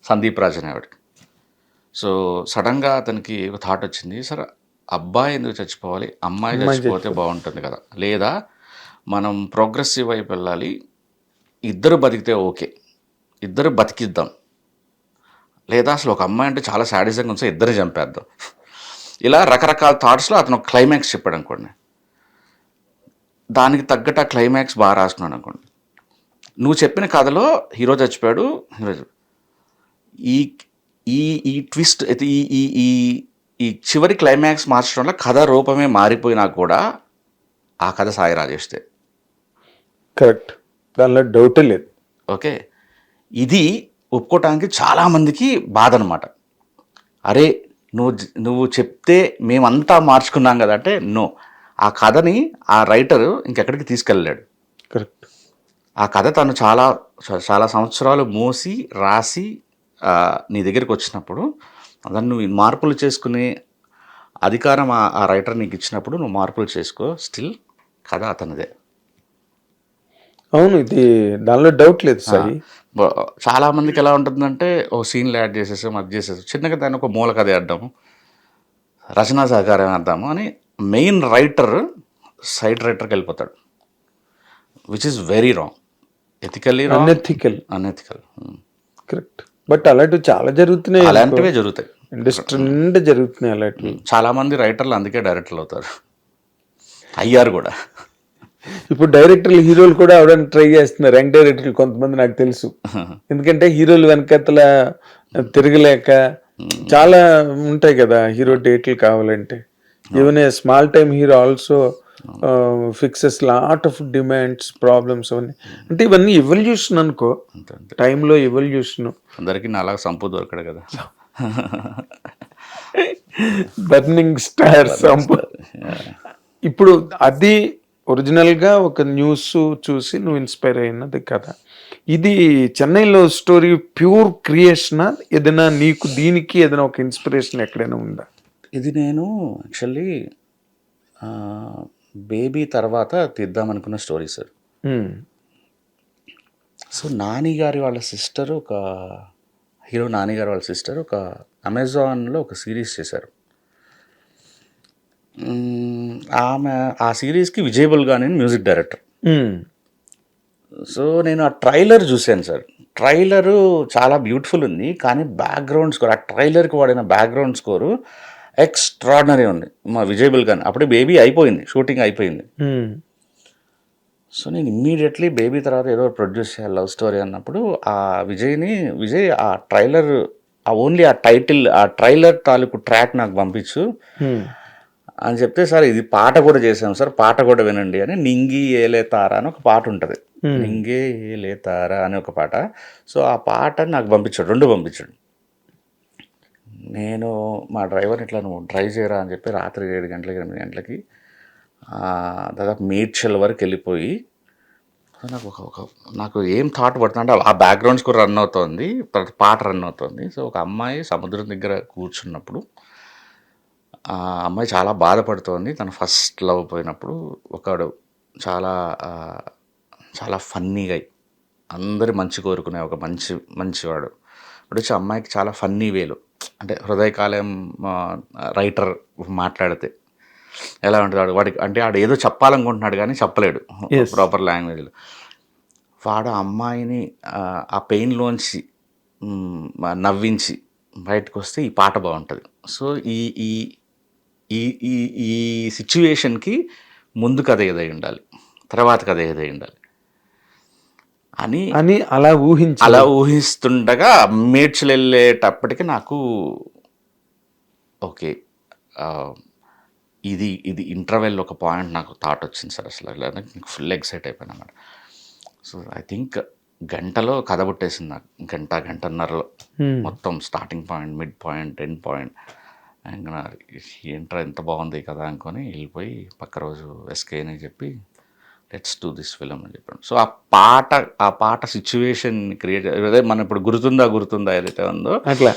సందీప్ రాజ్ అనేవాడికి. సో సడన్గా అతనికి ఒక థాట్ వచ్చింది, సరే అబ్బాయి ఎందుకు చచ్చిపోవాలి, అమ్మాయి చచ్చిపోతే బాగుంటుంది కదా, లేదా మనం ప్రోగ్రెసివ్ వైపు వెళ్ళాలి, ఇద్దరు బతికితే ఓకే, ఇద్దరు బతికిద్దాం, లేదా అసలు ఒక అమ్మాయి అంటే చాలా సాడిజంగా ఉంటే ఇద్దరు చంపేద్దాం. ఇలా రకరకాల థాట్స్లో అతను ఒక క్లైమాక్స్ చెప్పాడు అనుకోండి. దానికి తగ్గట్టు ఆ క్లైమాక్స్ బాగా రాసుకున్నాడు అనుకోండి. నువ్వు చెప్పిన కథలో హీరో చచ్చిపోయాడు, ఈ ఈ ఈ ట్విస్ట్ అయితే ఈ ఈ ఈ ఈ చివరి క్లైమాక్స్ మార్చడంలో కథ రూపమే మారిపోయినా కూడా ఆ కథ సాయి రాజేష్దే. కరెక్ట్, దానిలో డౌటే లేదు. ఓకే, ఇది ఒప్పుకోవటానికి చాలామందికి బాధ అనమాట. అరే నువ్వు చెప్తే మేమంతా మార్చుకున్నాం కదా అంటే, నో, ఆ కథని ఆ రైటర్ ఇంకెక్కడికి తీసుకెళ్ళలేడు. కరెక్ట్. ఆ కథ తను చాలా చాలా సంవత్సరాలు మోసి రాసి నీ దగ్గరికి వచ్చినప్పుడు దాన్ని నువ్వు మార్పులు చేసుకునే అధికారం ఆ రైటర్ నీకు ఇచ్చినప్పుడు నువ్వు మార్పులు చేసుకో, స్టిల్ కథ అతనిదే. అవును, ఇది దానిలో డౌట్ లేదు సాయి. చాలా మందికి ఎలా ఉంటుందంటే, ఓ సీన్లు యాడ్ చేసేసాం, అది చేసేసాం, చిన్నగా దాన్ని ఒక మూల కథ వేద్దాము, రచనా సహకారం వేద్దాము అని మెయిన్ రైటర్ సైడ్ రైటర్కి వెళ్ళిపోతాడు, which is very wrong, ethically wrong, unethical. Correct. But అలాంటివి చాలా జరుగుతున్నాయి, అలాంటివే జరుగుతాయి, ఇండస్ట్రీ నిండా జరుగుతున్నాయి అలాంటివి. చాలా మంది రైటర్లు అందుకే డైరెక్టర్లు అవుతారు, అయ్యారు కూడా. ఇప్పుడు డైరెక్టర్లు హీరోలు కూడా అవడానికి ట్రై చేస్తున్నారు, యంగ్ డైరెక్టర్లు కొంతమంది నాకు తెలుసు. ఎందుకంటే హీరోలు వెనకతల తిరగలేక చాలా ఉంటాయి కదా హీరో డేట్లు కావాలంటే. Even a small time hero also fixes lot of demands, problems అవన్నీ. అంటే ఇవన్నీ ఎవల్యూషన్ అనుకో, టైంలో ఎవల్యూషన్. అందరికీ నాలా సంపు దొరకడు కదా, బర్నింగ్ స్టార్ సంపు. ఇప్పుడు అది ఒరిజినల్గా ఒక న్యూస్ చూసి నువ్వు ఇన్స్పైర్ అయినది కదా. ఇది చెన్నైలో స్టోరీ ప్యూర్ క్రియేషనా, ఏదైనా నీకు దీనికి ఏదైనా ఒక ఇన్స్పిరేషన్ ఎక్కడైనా ఉందా? ఇది నేను యాక్చువల్లీ బేబీ తర్వాత తీద్దామనుకున్న స్టోరీ సార్. సో నాని గారి వాళ్ళ సిస్టర్, ఒక హీరో నాని గారి వాళ్ళ సిస్టర్ ఒక అమెజాన్లో ఒక సిరీస్ చేశారు. ఆమె ఆ సిరీస్కి విజయబుల్ గానే మ్యూజిక్ డైరెక్టర్. సో నేను ఆ ట్రైలర్ చూశాను సార్. ట్రైలరు చాలా బ్యూటిఫుల్ ఉంది, కానీ బ్యాక్గ్రౌండ్ స్కోర్, ఆ ట్రైలర్కి వాడిన బ్యాక్గ్రౌండ్ స్కోరు ఎక్స్ట్రాడినరీ ఉంది మా విజయబుల్ గానే. అప్పుడే బేబీ అయిపోయింది, షూటింగ్ అయిపోయింది. సో నేను ఇమ్మీడియట్లీ బేబీ తర్వాత ఏదో ప్రొడ్యూస్ చేయాలి లవ్ స్టోరీ అన్నప్పుడు ఆ విజయ్ ఆ ట్రైలర్, ఆ ఓన్లీ ఆ టైటిల్, ఆ ట్రైలర్ తాలూకు ట్రాక్ నాకు పంపించు అని చెప్తే, సార్ ఇది పాట కూడా చేసాం సార్, పాట కూడా వినండి అని. నింగి ఏలే తారా అని ఒక పాట ఉంటుంది, నింగే ఏలే తారా అని ఒక పాట. సో ఆ పాట నాకు పంపించాడు, 2 పంపించాడు. నేను మా డ్రైవర్ని ఇట్లా నువ్వు డ్రైవ్ చేయరా అని చెప్పి రాత్రి 7 గంటలకి 8 గంటలకి దాదాపు మేడ్చల్ వరకు వెళ్ళిపోయి, నాకు ఏం థాట్ పడుతుందంటే ఆ బ్యాక్గ్రౌండ్ స్కోర్ రన్ అవుతుంది, పాట రన్ అవుతుంది. సో ఒక అమ్మాయి సముద్రం దగ్గర కూర్చున్నప్పుడు ఆ అమ్మాయి చాలా బాధపడుతోంది, తన ఫస్ట్ లవ్ పోయినప్పుడు. ఒకడు చాలా చాలా ఫన్నీగా, అందరి మంచి కోరుకునే ఒక మంచివాడు వచ్చి అమ్మాయికి చాలా ఫన్నీ వేలు, అంటే హృదయకాలం రైటర్ మాట్లాడితే ఎలా ఉంటుంది వాడికి, అంటే వాడు ఏదో చెప్పాలనుకుంటున్నాడు కానీ చెప్పలేడు ప్రాపర్ లాంగ్వేజ్లో. వాడు అమ్మాయిని ఆ పెయిన్లోంచి నవ్వించి బయటకు వస్తే ఈ పాట బాగుంటుంది. సో ఈ ఈ ఈ ఈ ఈ సిచ్యువేషన్కి ముందు కథ ఏదై ఉండాలి, తర్వాత కథ ఏదై ఉండాలి అని అలా ఊహిస్తుండగా మేడ్చల్ వెళ్ళేటప్పటికి నాకు ఓకే, ఇది ఇంటర్వెల్ ఒక పాయింట్ నాకు థాట్ వచ్చింది సార్. అసలు ఫుల్ ఎక్సైట్ అయిపోయాను అన్నమాట. సో ఐ థింక్ గంటలో కథ పుట్టేసింది నాకు, గంటన్నరలో మొత్తం starting point, mid point, end point. ఏంట్రా ఎంత బాగుంది కదా అనుకొని వెళ్ళిపోయి పక్క రోజు ఎస్కే అని చెప్పి లెట్స్ డూ దిస్ ఫిలిం అని చెప్పాను. సో ఆ పాట సిచ్యువేషన్ క్రియేట్, అదే మనం ఇప్పుడు గుర్తుందా ఏదైతే ఉందో అట్లా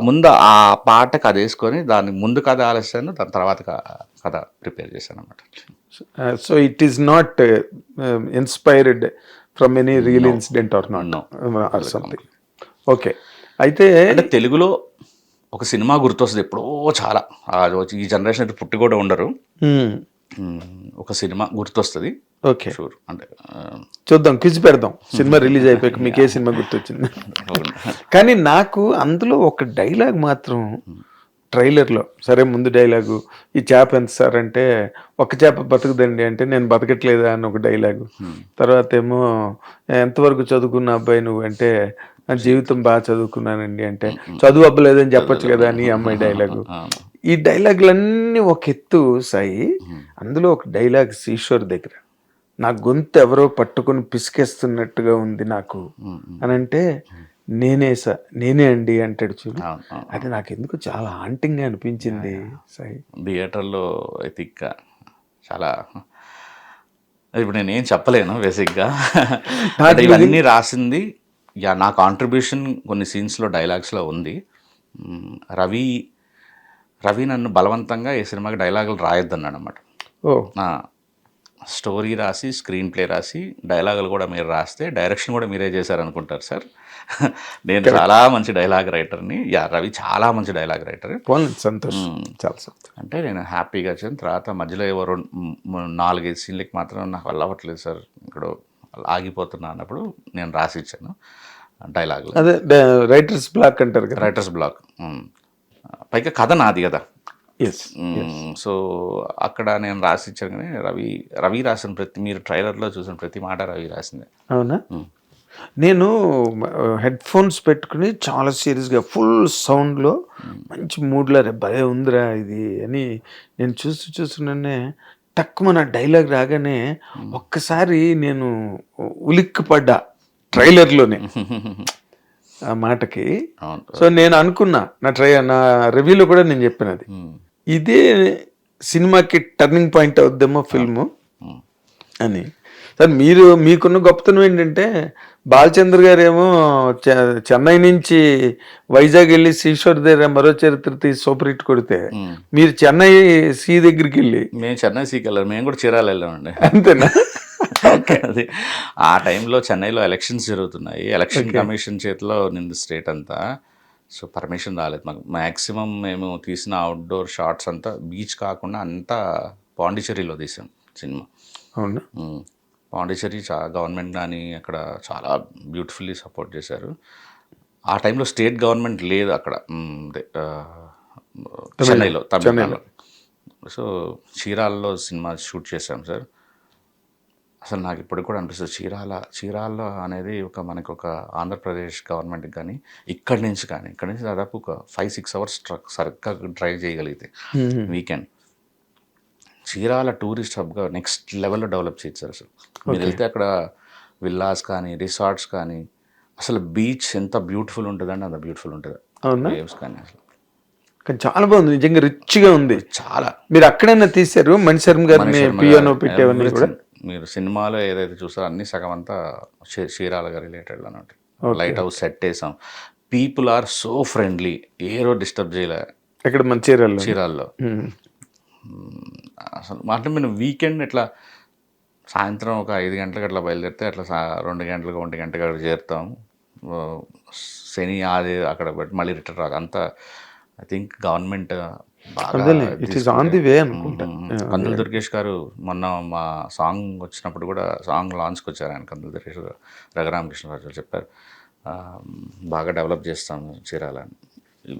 ముందు ఆ పాటకు అది వేసుకొని దాన్ని ముందు కథ ఆలస్యాను, దాని తర్వాత కథ ప్రిపేర్ చేశాను అనమాట. So it is not inspired from any real incident or not or something. Okay. అయితే అంటే తెలుగులో ఒక సినిమా గుర్తొస్తుంది ఎప్పుడో చాలా. ఈ జనరేషన్ అయితే పుట్టి కూడా ఉండరు. హ్మ్. ఒక సినిమా గుర్తొస్తుంది ఓకే. షూర్. అంటే చూద్దాం, క్విజ్ పెడదాం. సినిమా రిలీజ్ అయిపోయాక మీకు ఏ సినిమా గుర్తొచ్చింది? కానీ నాకు అందులో ఒక డైలాగ్ మాత్రం ట్రైలర్‌లో, సరే ముందు డైలాగు, "ఈ చేప ఎంత సార్" అంటే, "ఒక్క చేప బతుకుదండి" అంటే, "నేను బతకట్లేదా" అని ఒక డైలాగు. తర్వాత ఏమో, "ఎంతవరకు చదువుకున్న అబ్బాయి నువ్వు" అంటే, "నా జీవితం బాగా చదువుకున్నానండి" అంటే, "చదువు అబ్బలేదని చెప్పొచ్చు కదా" అని ఈ అమ్మాయి డైలాగు. ఈ డైలాగులన్నీ ఒక ఎత్తు సాయి. అందులో ఒక డైలాగ్ ఈశ్వర్ దగ్గర, "నా గొంతు ఎవరో పట్టుకొని పిసికేస్తున్నట్టుగా ఉంది నాకు" అనంటే, నేనే అండి" అంటాడు చూడు. అది నాకెందుకో చాలా హాంటింగ్‌గా అనిపించింది సాయి. థియేటర్లో ఐ థింక్ చాలా, ఇప్పుడు నేనేం చెప్పలేను బేసిక్గా. అంటే ఇవన్నీ రాసింది నా కాంట్రిబ్యూషన్ కొన్ని సీన్స్లో డైలాగ్స్లో ఉంది. రవి రవి నన్ను బలవంతంగా ఈ సినిమాకి డైలాగులు రాయొద్దన్నాడు అనమాట. ఓహ్! స్టోరీ రాసి, స్క్రీన్ ప్లే రాసి, డైలాగులు కూడా మీరు రాస్తే డైరెక్షన్ కూడా మీరే చేశారనుకుంటారు సార్. నేను చాలా మంచి డైలాగ్ రైటర్ని. రవి చాలా మంచి డైలాగ్ రైటర్. పోన్లే, సంతోషం. చాలా సంతోషం. అంటే నేను హ్యాపీగా వచ్చాను. తర్వాత మధ్యలో ఏవో 4-5 సీన్లకి మాత్రం నాకు వల్ల అవ్వట్లేదు సార్, ఇక్కడ ఆగిపోతున్నా అన్నప్పుడు నేను రాసి ఇచ్చాను డైలాగులు. అదే రైటర్స్ బ్లాక్ అంటారు కదా. Writer's block. పైగా కథ నాది కదా. ఎస్. సో అక్కడ నేను రాసి ఇచ్చాను. కానీ రవి రాసిన మీరు ట్రైలర్లో చూసిన ప్రతి మాట రవి రాసిందే. అవునా? నేను హెడ్ ఫోన్స్ పెట్టుకుని చాలా సీరియస్గా ఫుల్ సౌండ్లో మంచి మూడ్లో, రే భలే ఉందిరా ఇది అని నేను చూస్తున్నానే, టక్కుమన డైలాగ్ రాగానే ఒక్కసారి నేను ఉలిక్కిపడ్డా ట్రైలర్లోనే ఆ మాటకి. సో నేను అనుకున్నా, నా రివ్యూలో కూడా నేను చెప్పినది, ఇదే సినిమాకి టర్నింగ్ పాయింట్ అవుద్దేమో ఫిల్ము అని. సార్ మీకున్న గొప్పతనం ఏంటంటే, బాలచంద్ర గారు ఏమో చెన్నై నుంచి వైజాగ్ వెళ్ళి శ్రీశ్వర్ దగ్గర మరో చరిత్ర తీసి సూపర్ హిట్ కొడితే, మీరు చెన్నై సీ దగ్గరికి వెళ్ళి. మేము చెన్నై సీకి వెళ్ళాం, మేము కూడా చీరాలు వెళ్ళామండి. అంతేనా? అది ఆ టైంలో చెన్నైలో ఎలక్షన్స్ జరుగుతున్నాయి. ఎలక్షన్ కమిషన్ చేతిలో నింది స్టేట్ అంతా. సో పర్మిషన్ రాలేదు మాకు. మ్యాక్సిమం మేము తీసిన అవుట్డోర్ షాట్స్ అంతా బీచ్ కాకుండా అంతా పాండిచ్చేరిలో తీసాం సినిమా. అవునా? పాండిచ్చేరి గవర్నమెంట్ కానీ అక్కడ చాలా బ్యూటిఫుల్లీ సపోర్ట్ చేశారు. ఆ టైంలో స్టేట్ గవర్నమెంట్ లేదు అక్కడ, చెన్నైలో, తమిళనాడులో. సో చీరాల్లో సినిమా షూట్ చేశాం సార్. అసలు నాకు ఇప్పటికి కూడా అనిపిస్తుంది, చీరాల అనేది మనకు ఒక ఆంధ్రప్రదేశ్ గవర్నమెంట్కి కానీ ఇక్కడి నుంచి దాదాపు ఒక 5-6 అవర్స్ ట్రక్ సరిగ్గా డ్రైవ్ చేయగలిగితే వీకెండ్, చీరాల టూరిస్ట్ హబ్గా నెక్స్ట్ లెవెల్లో డెవలప్ చేశారు అసలు. మీరు వెళ్తే అక్కడ విల్లాస్ కానీ రిసార్ట్స్ కానీ, అసలు బీచ్ ఎంత బ్యూటిఫుల్ ఉంటుందండి, అంత బ్యూటిఫుల్ ఉంటుంది. వేవ్స్ కానీ అసలు కానీ చాలా బాగుంది, నిజంగా రిచ్గా ఉంది చాలా. మీరు అక్కడైనా తీశారు, మణిశర్మ గారిని పియానో పెట్టేవన్నీ కూడా. మీరు సినిమాలో ఏదైతే చూసారో అన్ని సగం అంతా చీరాలగా రిలేటెడ్ అన్నట్టు. లైట్ హౌస్ సెట్ వేసాం. పీపుల్ ఆర్ సో ఫ్రెండ్లీ, ఏరో డిస్టర్బ్ చేయలే ఇక్కడ మన చీరాల్లో. అసలు అంటే మేము వీకెండ్ ఇట్లా సాయంత్రం ఒక 5 గంటలకు అట్లా బయలుదేరితే అట్లా 2 గంటలకు 1 గంటకి అక్కడ చేరుతాం. శని ఆది అక్కడ పెట్టి మళ్ళీ రిటర్న్ రాదు. అంతా ఐ థింక్ గవర్నమెంట్ కందులు దుర్గేష్ గారు మొన్న మా సాంగ్ వచ్చినప్పుడు కూడా, సాంగ్ లాంచ్కి వచ్చారు ఆయన, కందులు దుర్గేష్ రఘురామకృష్ణరాజు చెప్పారు, బాగా డెవలప్ చేస్తాము Chirala.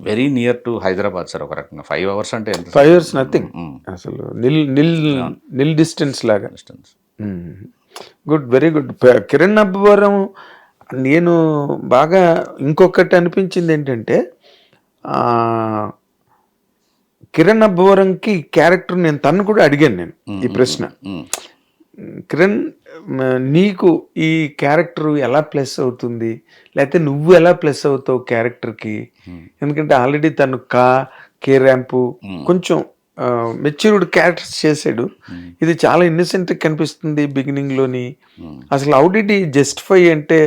Very near to Hyderabad sir. ఒక రకంగా 5 hours అంటే ఎంత? 5 hours నథింగ్ అసలు, నిల్ డిస్టెన్స్ లాగా. Good, very good. Kiran Abbavaram నేను బాగా ఇంకొకటి అనిపించింది ఏంటంటే, కిరణ్ అబ్బవరంకి క్యారెక్టర్ నేను తను కూడా అడిగాను నేను ఈ ప్రశ్న, కిరణ్ నీకు ఈ క్యారెక్టర్ ఎలా ప్లస్ అవుతుంది, లేకపోతే నువ్వు ఎలా ప్లస్ అవుతావు క్యారెక్టర్కి? ఎందుకంటే ఆల్రెడీ తను కే ర్యాంపు కొంచెం మెచ్యూర్డ్ క్యారెక్టర్స్ చేశాడు. ఇది చాలా ఇన్నసెంట్ కనిపిస్తుంది బిగినింగ్లోని. అసలు హౌ డిడ్ ఈ జస్టిఫై అంటే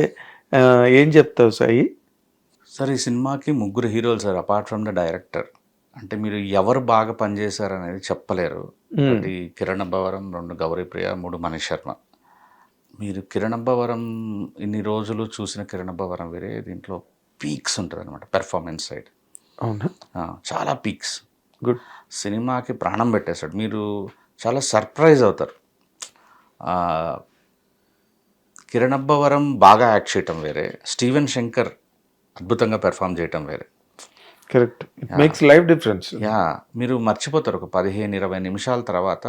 ఏం చెప్తావు సాయి? సార్ ఈ సినిమాకి 3 హీరోలు sir, apart from the director. అంటే మీరు ఎవరు బాగా పనిచేశారు అనేది చెప్పలేరు. ఒకటి కిరణ్ అబ్బవరం, 2 గౌరీప్రియ, 3 మణిశర్మ. మీరు కిరణ్ అబ్బవరం ఇన్ని రోజులు చూసిన కిరణ్ అబ్బవరం వేరే, దీంట్లో పీక్స్ ఉంటుంది అనమాట పెర్ఫార్మెన్స్ సైడ్. అవునా? చాలా పీక్స్. గుడ్. సినిమాకి ప్రాణం పెట్టేశాడు. మీరు చాలా సర్ప్రైజ్ అవుతారు. ఆ, కిరణ్ అబ్బవరం బాగా యాక్ట్ చేయటం వేరే, స్టీవెన్ శంకర్ అద్భుతంగా పెర్ఫామ్ చేయటం వేరే. Correct. It makes life difference. మీరు మర్చిపోతారు ఒక 15-20 నిమిషాల తర్వాత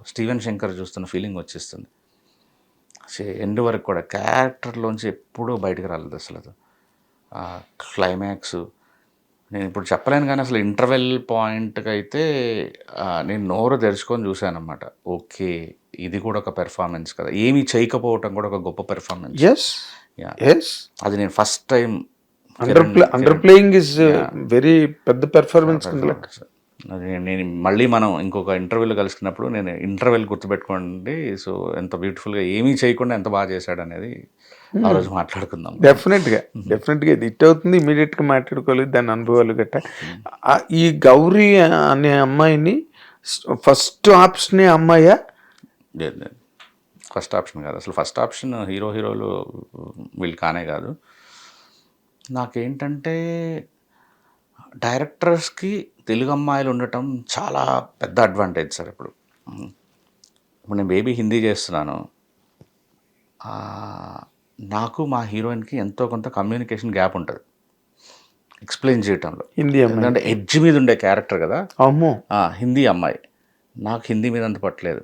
స్టీవెన్ శంకర్ చూస్తున్న ఫీలింగ్ వచ్చేస్తుంది. ఎండ్ వరకు కూడా క్యారెక్టర్లోంచి ఎప్పుడూ బయటకు రాలేదు అసలు. అది క్లైమాక్స్ నేను ఇప్పుడు చెప్పలేను, కానీ అసలు ఇంటర్వెల్ పాయింట్కి అయితే నేను నోరు తెరుచుకొని చూశానమాట. ఓకే, ఇది కూడా ఒక పెర్ఫార్మెన్స్ కదా, ఏమీ చేయకపోవటం కూడా ఒక గొప్ప పెర్ఫార్మెన్స్. Yes, yes. అది నేను first time underplaying is very పెద్ద పెర్ఫార్మెన్స్. నేను మళ్ళీ మనం ఇంకొక ఇంటర్వ్యూలో కలిసినప్పుడు నేను ఇంటర్వ్యూలు గుర్తుపెట్టుకోండి, సో ఎంత బ్యూటిఫుల్గా ఏమీ చేయకుండా ఎంత బాగా చేశాడు అనేది ఆ రోజు మాట్లాడుకుందాం. డెఫినెట్గా ఇది హిట్ అవుతుంది. ఇమీడియట్గా మాట్లాడుకోలేదు దాని అనుభవాలు గట్ట. ఈ గౌరీ అనే అమ్మాయిని ఫస్ట్ ఆప్షన్ అమ్మాయా? ఫస్ట్ ఆప్షన్ కాదు అసలు. ఫస్ట్ ఆప్షన్ హీరోలు వీళ్ళు కానే కాదు. నాకేంటంటే డైరెక్టర్స్కి తెలుగు అమ్మాయిలు ఉండటం చాలా పెద్ద అడ్వాంటేజ్ సార్. ఇప్పుడు నేను బేబీ హిందీ చేస్తున్నాను, నాకు మా హీరోయిన్కి ఎంతో కొంత కమ్యూనికేషన్ గ్యాప్ ఉంటుంది ఎక్స్ప్లెయిన్ చేయటంలో. హిందీ అమ్మాయి అంటే ఎడ్జ్ మీద ఉండే క్యారెక్టర్ కదా. అమ్మో. హిందీ అమ్మాయి, నాకు హిందీ మీద అంత పట్టలేదు.